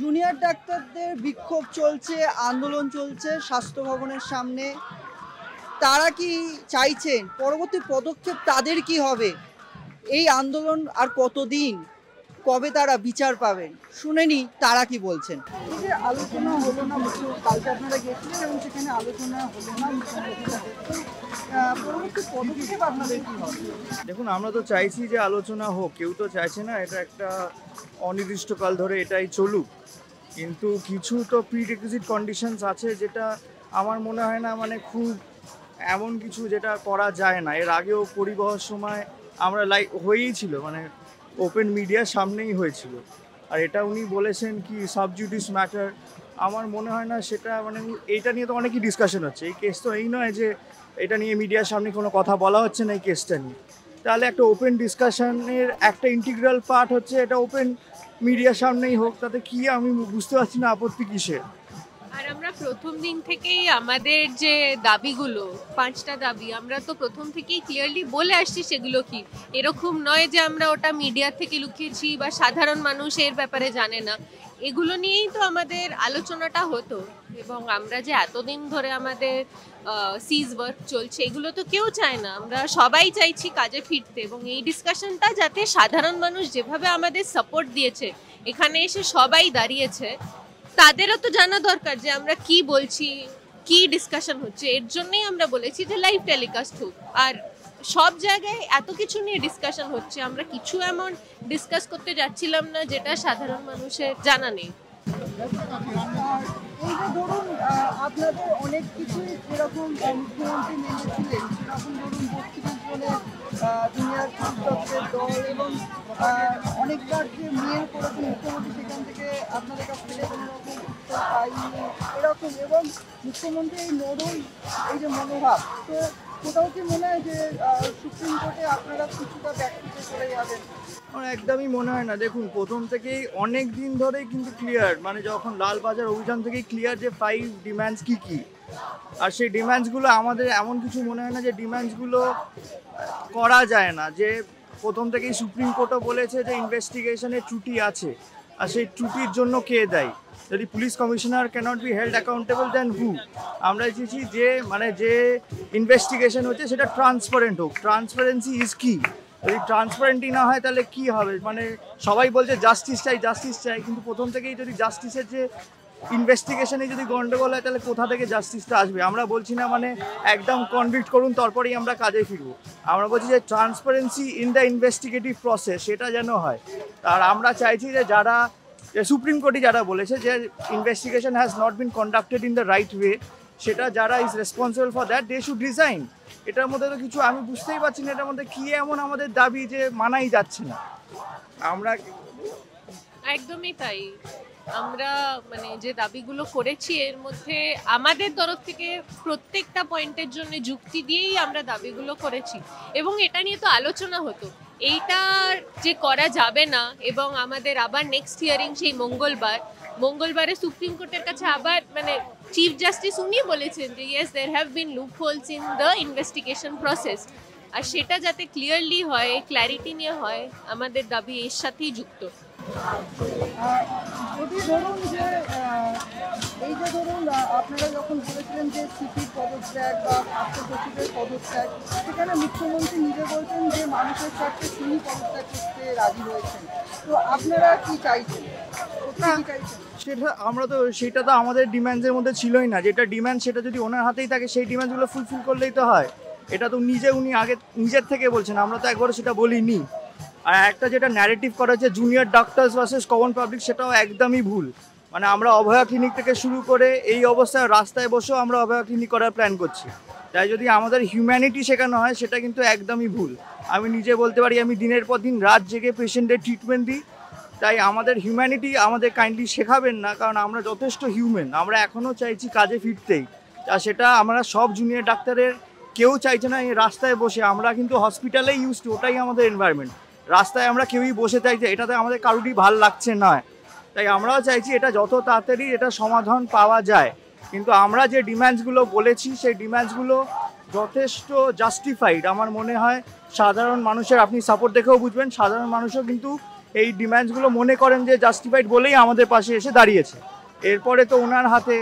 Junior ডাক্তারদের বিক্ষোভ চলছে, আন্দোলন চলছে স্বাস্থ্য ভবনের সামনে। তারা কি চাইছেন পরবর্তী পদক্ষেপ তাদের কি হবে? এই আন্দোলন আর কতদিন, কবে তারা বিচার পাবেন? শুনেনি তারা কি বলছেন। এই যে আলোচনা হলো না, কালকে আপনারা গেছিলেন এবং সেখানে আলোচনা হলো না, পরবর্তী পদক্ষেপ আপনাদের কি হবে? দেখুন, আমরা তো চাইছি যে আলোচনা হোক, কেউ তো চাইছে না এটা একটা অনির্দিষ্টকাল ধরে এটাই চলুক, কিন্তু কিছু তো প্রিরিকুইজিট কন্ডিশনস আছে যেটা আমার মনে হয় না মানে খুব এমন কিছু যেটা করা যায় না। এর আগেও পরিবহনের সময় আমরা হয়েই ছিল, মানে ওপেন মিডিয়ার সামনেই হয়েছিল। আর এটা উনি বলেছেন কি সাব জুডিস ম্যাটার, আমার মনে হয় না সেটা, মানে এইটা নিয়ে তো অনেকই ডিসকাশন হচ্ছে। এই কেস তো এই নয় যে এটা নিয়ে মিডিয়ার সামনে কোনো কথা বলা হচ্ছে না এই কেসটা নিয়ে। তাহলে একটা ওপেন ডিসকাশনের একটা ইন্টিগ্রাল পার্ট হচ্ছে এটা ওপেন মিডিয়ার সামনেই হোক, তাতে কি আমি বুঝতে পারছি না আপত্তি কিসের। আর আমরা প্রথম দিন থেকেই আমাদের যে দাবিগুলো, 5টা দাবি, আমরা তো প্রথম থেকেই ক্লিয়ারলি বলে আসছি সেগুলো কি। এরকম নয় যে আমরা ওটা মিডিয়া থেকে লুকিয়েছি বা সাধারণ মানুষ এর ব্যাপারে জানে না। এগুলো নিয়েই তো আমাদের আলোচনাটা হতো। এবং আমরা যে এতদিন ধরে আমাদের সিজ ওয়ার্ক চলছে, এগুলো তো কেউ চায় না। আমরা সবাই চাইছি কাজে ফিরতে, এবং এই ডিসকাশনটা যাতে সাধারণ মানুষ যেভাবে আমাদের সাপোর্ট দিয়েছে, এখানে এসে সবাই দাঁড়িয়েছে, তাদেরও তো জানা দরকার যে আমরা কি বলছি, কি ডিসকাশন হচ্ছে। এর জন্যই আমরা বলেছি যে লাইভ টেলিকাস্ট হোক। আর সব জায়গায় এত কিছু নিয়ে ডিসকাশন হচ্ছে, আমরা কিছু এমন ডিসকাস করতে যাচ্ছিলাম না যেটা সাধারণ মানুষের জানা নেই। এই যে ধরুন আপনাদের অনেক কিছুই যেরকম মুখ্যমন্ত্রী মেনেছিলেন, সেরকম ধরুন বক্তৃতার জুনিয়র চিকিৎসকদের দল এবং অনেকবার যে মেল করেছেন মুখ্যমন্ত্রী, সেখান থেকে আপনাদের কাছ থেকে কোনো রকম উত্তর পাইনি এরকম, এবং মুখ্যমন্ত্রী এই নরম এই যে মনোভাব, তো কোথাও কি মনে হয় যে সুপ্রিম কোর্টে আপনারা কিছুটা ব্যাখ্যা চলে যাবেন? আমার একদমই মনে হয় না। দেখুন, প্রথম থেকেই অনেক দিন ধরেই কিন্তু ক্লিয়ার, মানে যখন লালবাজার অভিযান থেকেই ক্লিয়ার যে 5 ডিম্যান্ডস কী কী। আর সেই ডিম্যান্ডসগুলো আমাদের এমন কিছু মনে হয় না যে ডিম্যান্ডসগুলো করা যায় না। যে প্রথম থেকেই সুপ্রিম কোর্টও বলেছে যে ইনভেস্টিগেশনের ত্রুটি আছে, আর সেই ত্রুটির জন্য কে দায়ী? যদি police commissioner cannot be held accountable then who? আমরা চেয়েছি যে মানে যে ইনভেস্টিগেশন হচ্ছে সেটা ট্রান্সপারেন্ট হোক। ট্রান্সপারেন্সি ইজ কি। যদি ট্রান্সপারেন্টই না হয় তাহলে কি হবে? মানে সবাই বলছে জাস্টিস চাই, জাস্টিস চাই, কিন্তু প্রথম থেকেই যদি জাস্টিসের যে ইনভেস্টিগেশনে যদি গন্ডগোল হয় তাহলে কোথা থেকে জাস্টিসটা আসবে? আমরা বলছি না মানে একদম কনভিক্ট করুন তারপরেই আমরা কাজে ফিরবো। আমরা বলছি যে transparency in the investigative process সেটা যেন হয়। আর আমরা চাইছি যে যারা সুপ্রিম কোর্টে যারা বলেছে যে investigation has not been conducted in the right way, সেটা যারা is responsible for that they should resign. এটার মধ্যে তো কিছু আমি বুঝতেই পারছি না এটার মধ্যে কী এমন আমাদের দাবি যে মানাই যাচ্ছে না। আমরা একদমই তাই। আমরা মানে যে দাবিগুলো করেছি এর মধ্যে আমাদের তরফ থেকে প্রত্যেকটা পয়েন্টের জন্য যুক্তি দিয়েই আমরা দাবিগুলো করেছি, এবং এটা নিয়ে তো আলোচনা হতো। এইটা যে করা যাবে না, এবং আমাদের আবার নেক্সট হিয়ারিং সেই মঙ্গলবারে সুপ্রিম কোর্টের কাছে আবার মানে চিফ জাস্টিস উনি বলেছেন যে yes there have been loopholes in the investigation process, আর সেটা যাতে ক্লিয়ারলি হয়, ক্ল্যারিটি নিয়ে হয়, আমাদের দাবি এর সাথেই যুক্ত। যদি ধরুন যে এই যে ধরুন আপনারা যখন বলেছিলেন যে সিপির পদত্যাগ বা স্বাস্থ্য সচিবের পদত্যাগ, সেখানে মুখ্যমন্ত্রী নিজে বলছেন যে মানুষের স্বার্থে তিনি পদত্যাগ করতে রাজি হয়েছেন, তো আপনারা কি চাইছেন? সেটা তো আমাদের ডিম্যান্ডসের মধ্যে ছিলই না। যেটা ডিম্যান্ড সেটা যদি ওনার হাতেই থাকে সেই ডিম্যান্ডগুলো ফুলফিল করলেই তো হয়। এটা তো উনি আগে নিজের থেকে বলছেন, আমরা তো একবারও সেটা বলিনি। আর একটা যেটা ন্যারেটিভ করা হচ্ছে junior doctors versus common public, সেটাও একদমই ভুল। মানে আমরা অভয়া ক্লিনিক থেকে শুরু করে এই অবস্থায় রাস্তায় বসেও আমরা অভয়া ক্লিনিক করার প্ল্যান করছি। তাই যদি আমাদের হিউম্যানিটি শেখানো হয় সেটা কিন্তু একদমই ভুল। আমি নিজে বলতে পারি আমি দিনের পর দিন রাত জেগে পেশেন্টের ট্রিটমেন্ট দিই। তাই আমাদের হিউম্যানিটি আমাদের কাইন্ডলি শেখাবেন না, কারণ আমরা যথেষ্ট হিউম্যান। আমরা এখনও চাইছি কাজে ফিরতেই, আর সেটা আমরা সব জুনিয়র ডাক্তারের কেউ চাইছে না এই রাস্তায় বসে, আমরা কিন্তু হসপিটালেই ইউজ টু, ওটাই আমাদের এনভায়রনমেন্ট। রাস্তায় আমরা কেউই বসে চাইছে, এটাতে আমাদের কারোরই ভাল লাগছে নয়। তাই আমরাও চাইছি এটা যত তাড়াতাড়ি এটা সমাধান পাওয়া যায়। কিন্তু আমরা যে ডিম্যান্ডসগুলো বলেছি সেই ডিম্যান্ডসগুলো যথেষ্ট জাস্টিফাইড। আমার মনে হয় সাধারণ মানুষের, আপনি সাপোর্ট দেখেও বুঝবেন, সাধারণ মানুষও কিন্তু এই ডিম্যান্ডসগুলো মনে করেন যে জাস্টিফাইড বলেই আমাদের পাশে এসে দাঁড়িয়েছে। এরপরে তো ওনার হাতে,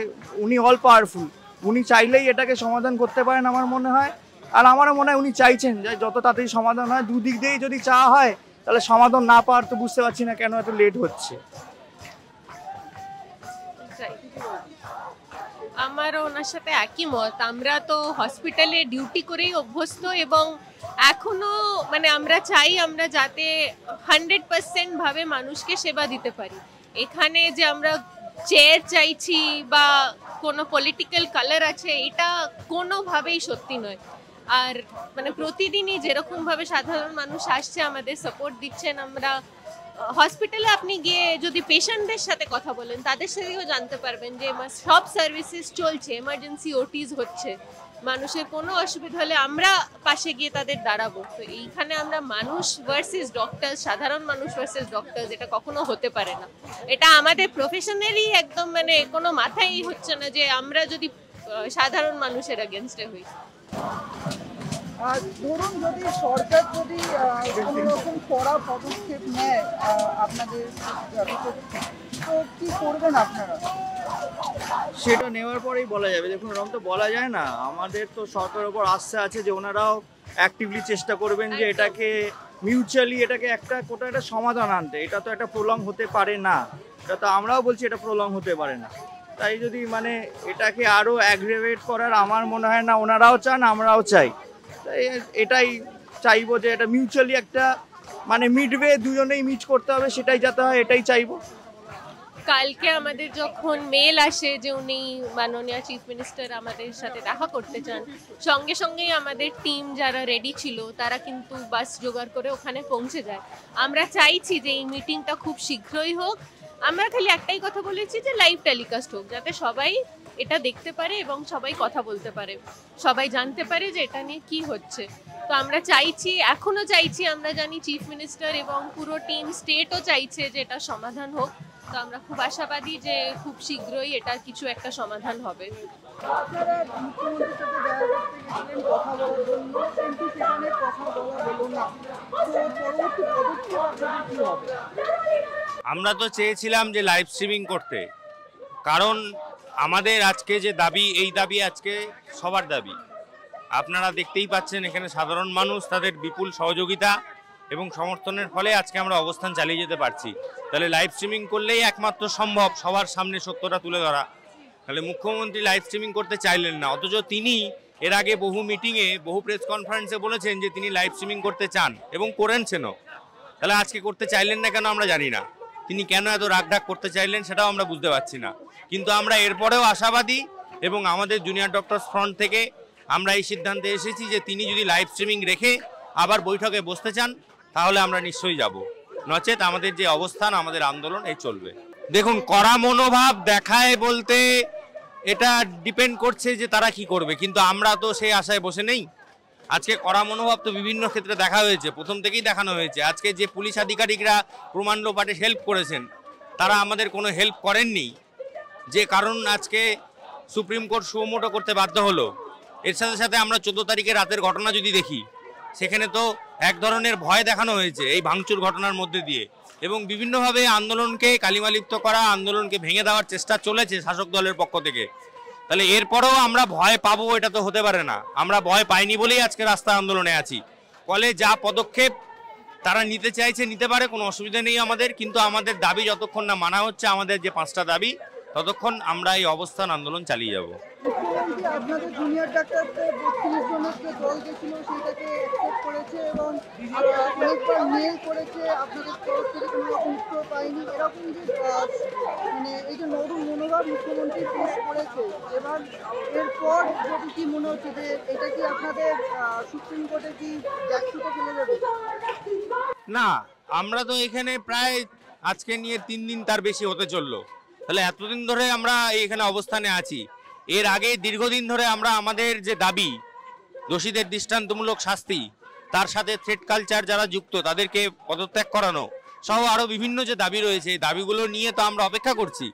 উনি অল পাওয়ারফুল, উনি চাইলেই এটাকে সমাধান করতে পারেন আমার মনে হয়। আর আমারও মনে হয় উনি চাইছেন যে যত তাড়াতাড়ি সমাধান হয়। দুদিক দিয়েই যদি চাওয়া হয় তাহলে সমাধান না পাওয়ার তো বুঝতে পারছি না কেন এত লেট হচ্ছে। আমারও ওনার সাথে একই মত। আমরা তো হসপিটালে ডিউটি করেই অভ্যস্ত এবং এখনো মানে আমরা চাই আমরা যাতে 100% ভাবে মানুষকে সেবা দিতে পারি। এখানে যে আমরা চেয়ার চাইছি বা কোনো পলিটিক্যাল কালার আছে, এটা কোনোভাবেই সত্যি নয়। আর মানে প্রতিদিনই যেরকমভাবে সাধারণ মানুষ আসছে, আমাদের সাপোর্ট দিচ্ছেন, আমরা হসপিটালে আপনি গিয়ে যদি পেশেন্টদের সাথে কথা বলেন তাদের সাথেও জানতে পারবেন যে সব সার্ভিসেস চলছে, এমার্জেন্সি ওটিস হচ্ছে, মানুষের কোনো অসুবিধা হলে আমরা পাশে গিয়ে তাদের দাঁড়াবো। তো এইখানে আমরা মানুষ ভার্সেস ডক্টর, সাধারণ মানুষ ভার্সেস ডক্টর, এটা কখনো হতে পারে না। এটা আমাদের প্রফেশনালি একদম মানে কোনো মাথায় হচ্ছে না যে আমরা যদি সাধারণ মানুষের এগেনস্টে হই। আর ধরুন যদি সরকার যদি কোনো রকম কড়া পদক্ষেপ নেয় আপনাদের, তো কি করবেন আপনারা? সেটা নেওয়ার পরেই বলা যাবে। দেখুন, ওরকম তো বলা যায় না। আমাদের তো সরকারের ওপর আস্থা আছে যে ওনারাও অ্যাক্টিভলি চেষ্টা করবেন যে এটাকে মিউচুয়ালি এটাকে একটা কোটা একটা সমাধান আনতে। এটা তো একটা প্রলং হতে পারে না, এটা তো আমরাও বলছি এটা প্রলং হতে পারে না। তাই যদি মানে এটাকে আরও অ্যাগ্রেভেট করার আমার মনে হয় না ওনারাও চান, আমরাও চাই। তাই এটাই চাইবো যে এটা মিউচুয়ালি একটা মানে মিডওয়ে দুজনেই মিট করতে হবে, সেটাই যাতে হয় এটাই চাইবো। কালকে আমাদের যখন মেল আসে যে উনি মাননীয় চিফ মিনিস্টার আমাদের সাথে দেখা করতে চান, সঙ্গে সঙ্গেই আমাদের টিম যারা রেডি ছিল তারা কিন্তু বাস জোগাড় করে ওখানে পৌঁছে যায়। আমরা চাইছি যে এই মিটিংটা খুব শীঘ্রই হোক। আমরা খালি একটাই কথা বলেছি যে লাইভ টেলিকাস্ট হোক, যাতে সবাই এটা দেখতে পারে এবং সবাই কথা বলতে পারে, সবাই জানতে পারে যে এটা নিয়ে কি হচ্ছে। তো আমরা চাইছি, এখনো চাইছি, আমরা জানি চিফ মিনিস্টার এবং পুরো টিম স্টেটও চাইছে যে এটা সমাধান হোক। তো আমরা খুব আশাবাদী যে খুব শীঘ্রই এটার কিছু একটা সমাধান হবে। আপনারা মুখ্যমন্ত্রীর সাথে দেখা করতে গেছিলেন কথা বলার জন্য, কিন্তু সেখানে কথা বলা হলো না। তো পরবর্তী পদক্ষেপ আপনাদের কি হবে? আমরা তো চেয়েছিলাম যে লাইভ স্ট্রিমিং করতে, কারণ আমাদের আজকে যে দাবি, এই দাবি আজকে সবার দাবি। আপনারা দেখতেই পাচ্ছেন এখানে সাধারণ মানুষ তাদের বিপুল সহযোগিতা এবং সমর্থনের ফলে আজকে আমরা অবস্থান চালিয়ে যেতে পারছি। তাহলে লাইভ স্ট্রিমিং করলেই একমাত্র সম্ভব সবার সামনে সত্যটা তুলে ধরা। তাহলে মুখ্যমন্ত্রী লাইভ স্ট্রিমিং করতে চাইলেন না, অথচ তিনি এর আগে বহু মিটিংয়ে, বহু প্রেস কনফারেন্সে বলেছেন যে তিনি লাইভ স্ট্রিমিং করতে চান এবং করেছেনও। তাহলে আজকে করতে চাইলেন না কেন আমরা জানি না। তিনি কেন এত রাগঢাক করতে চাইলেন সেটাও আমরা বুঝতে পারছি না। কিন্তু আমরা এরপরেও আশাবাদী এবং আমাদের জুনিয়র ডক্টরস ফ্রন্ট থেকে আমরা এই সিদ্ধান্তে এসেছি যে তিনি যদি লাইভ স্ট্রিমিং রেখে আবার বৈঠকে বসতে চান তাহলে আমরা নিশ্চয়ই যাব, নচেত আমাদের যে অবস্থান, আমাদের আন্দোলন এই চলবে। দেখুন, কড়া মনোভাব দেখায় বলতে এটা ডিপেন্ড করছে যে তারা কি করবে, কিন্তু আমরা তো সেই আশায় বসে নেই। আজকে কড়া মনোভাব তো বিভিন্ন ক্ষেত্রে দেখা হয়েছে, প্রথম থেকেই দেখানো হয়েছে। আজকে যে পুলিশ আধিকারিকরা প্রমাণ লোপাটে হেল্প করেছেন তারা আমাদের কোনো হেল্প করেননি, যে কারণ আজকে সুপ্রিম কোর্ট সুমোটো করতে বাধ্য হলো। এর সাথে সাথে আমরা 14 তারিখে রাতের ঘটনা যদি দেখি, সেখানে তো এক ধরনের ভয় দেখানো হয়েছে এই ভাঙচুর ঘটনার মধ্যে দিয়ে, এবং বিভিন্নভাবে আন্দোলনকে কালিমালিপ্ত করা, আন্দোলনকে ভেঙে দেওয়ার চেষ্টা চলেছে শাসক দলের পক্ষ থেকে। তাহলে এরপরেও আমরা ভয় পাবো এটা তো হতে পারে না। আমরা ভয় পাইনি বলেই আজকে রাস্তা আন্দোলনে আছি। ফলে যা পদক্ষেপ তারা নিতে চাইছে নিতে পারে, কোনো অসুবিধা নেই আমাদের, কিন্তু আমাদের দাবি যতক্ষণ না মানা হচ্ছে, আমাদের যে 5টা দাবি, ততক্ষণ আমরা এই অবস্থান আন্দোলন চালিয়ে যাব। মুখ্যমন্ত্রী আপনাদের জুনিয়র ডাক্তারদের 32 জনের যে দল গেছিল সেটাকে অ্যাকসেপ্ট করেছে এবং অনেকবার মেল করেছে, আপনাদের তরফ থেকে কোনো রকম উত্তর পায়নি। এরকম যে মানে এই যে নরম মনোভাব মুখ্যমন্ত্রী পেশ করেছে, এবার এরপর যদি কি মনে হচ্ছে যে এটা কি আপনাদের সুপ্রিম কোর্টে কি ব্যাকফুটে ফেলে দেবে? না, আমরা তো এখানে প্রায় আজকে নিয়ে 3 দিন তার বেশি হতে চললো। তাহলে এতদিন ধরে আমরা এখানে অবস্থানে আছি, এর আগে দীর্ঘদিন ধরে আমরা আমাদের যে দাবি, দোষীদের দৃষ্টান্তমূলক শাস্তি, তার সাথে থ্রেট কালচার যারা যুক্ত তাদেরকে পদত্যাগ করানো সহ আরও বিভিন্ন যে দাবি রয়েছে, এই দাবিগুলো নিয়ে তো আমরা অপেক্ষা করছি।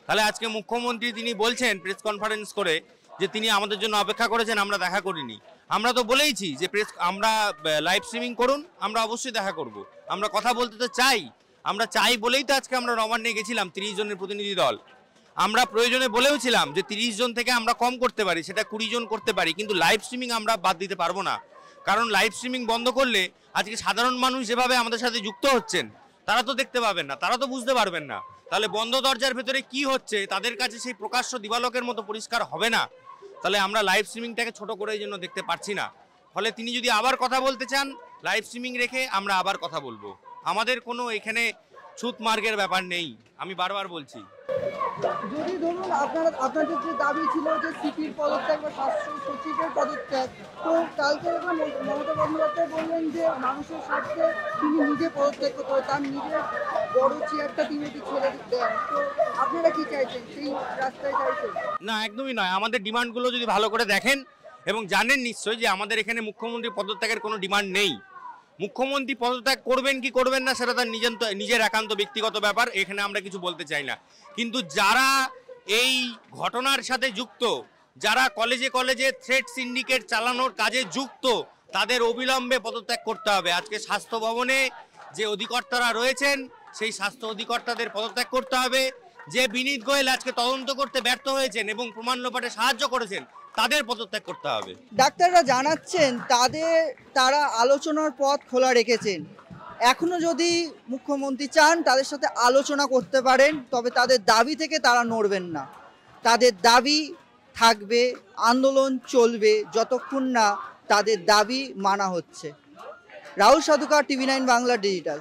তাহলে আজকে মুখ্যমন্ত্রী তিনি বলছেন প্রেস কনফারেন্স করে যে তিনি আমাদের জন্য অপেক্ষা করেছেন, আমরা দেখা করিনি। আমরা তো বলেইছি যে আমরা লাইভ স্ট্রিমিং করুন, আমরা অবশ্যই দেখা করব। আমরা কথা বলতে তো চাই, আমরা চাই বলেই তো আজকে আমরা নবান্নে গেছিলাম 30 জনের প্রতিনিধি দল। আমরা প্রয়োজনে বলেওছিলাম যে 30 জন থেকে আমরা কম করতে পারি, সেটা 20 জন করতে পারি, কিন্তু লাইভ স্ট্রিমিং আমরা বাদ দিতে পারবো না। কারণ লাইভ স্ট্রিমিং বন্ধ করলে আজকে সাধারণ মানুষ যেভাবে আমাদের সাথে যুক্ত হচ্ছেন তারা তো দেখতে পাবেন না, তারা তো বুঝতে পারবেন না। তাহলে বন্ধ দরজার ভেতরে কি হচ্ছে তাদের কাছে সেই প্রকাশ্য দিবালোকের মতো পরিষ্কার হবে না। তাহলে আমরা লাইভ স্ট্রিমিংটাকে ছোট করে এই জন্য দেখতে পারছি না। ফলে তিনি যদি আবার কথা বলতে চান লাইভ স্ট্রিমিং রেখে আমরা আবার কথা বলবো। আমাদের কোনো এখানে ছুত মার্গের ব্যাপার নেই, আমি বারবার বলছি। যদি ধরুন আপনাদের যে দাবি ছিল যে সিপির পদত্যাগ বা স্বাস্থ্য সচিবের পদত্যাগ, তো কালকে যখন মমতা বন্দ্যোপাধ্যায় বললেন যে মানুষের স্বার্থে তিনি নিজে পদত্যাগ করতে হবে, তার নিজের বড় চেয়ারটা তিনি যদি ছেড়ে দেন, তো আপনারা কি চাইছেন, সেই রাস্তায় চাইছেন? না, একদমই নয়। আমাদের ডিমান্ডগুলো যদি ভালো করে দেখেন এবং জানেন নিশ্চয়ই যে আমাদের এখানে মুখ্যমন্ত্রী পদত্যাগের কোনো ডিমান্ড নেই। মুখ্যমন্ত্রী পদত্যাগ করবেন কি করবেন না সেটা তার নিজের একান্ত ব্যক্তিগত ব্যাপার, এখানে আমরা কিছু বলতে চাই না। কিন্তু যারা এই ঘটনার সাথে যুক্ত, যারা কলেজে কলেজে থ্রেট সিন্ডিকেট চালানোর কাজে যুক্ত, তাদের অবিলম্বে পদত্যাগ করতে হবে। আজকে স্বাস্থ্য ভবনে যে অধিকর্তারা রয়েছেন সেই স্বাস্থ্য অধিকর্তাদের পদত্যাগ করতে হবে। যে বিনীত গোয়েল আজকে তদন্ত করতে ব্যর্থ হয়েছেন এবং প্রমাণ লোপাটে সাহায্য করেছেন তাদের পদত্যাগ করতে হবে। ডাক্তাররা জানাচ্ছেন তারা আলোচনার পথ খোলা রেখেছেন। এখনো যদি মুখ্যমন্ত্রী চান তাদের সাথে আলোচনা করতে পারেন, তবে তাদের দাবি থেকে তারা নড়বেন না। তাদের দাবি থাকবে, আন্দোলন চলবে যতক্ষণ না তাদের দাবি মানা হচ্ছে। Rahul Sadhukar, TV9 Bangla digital.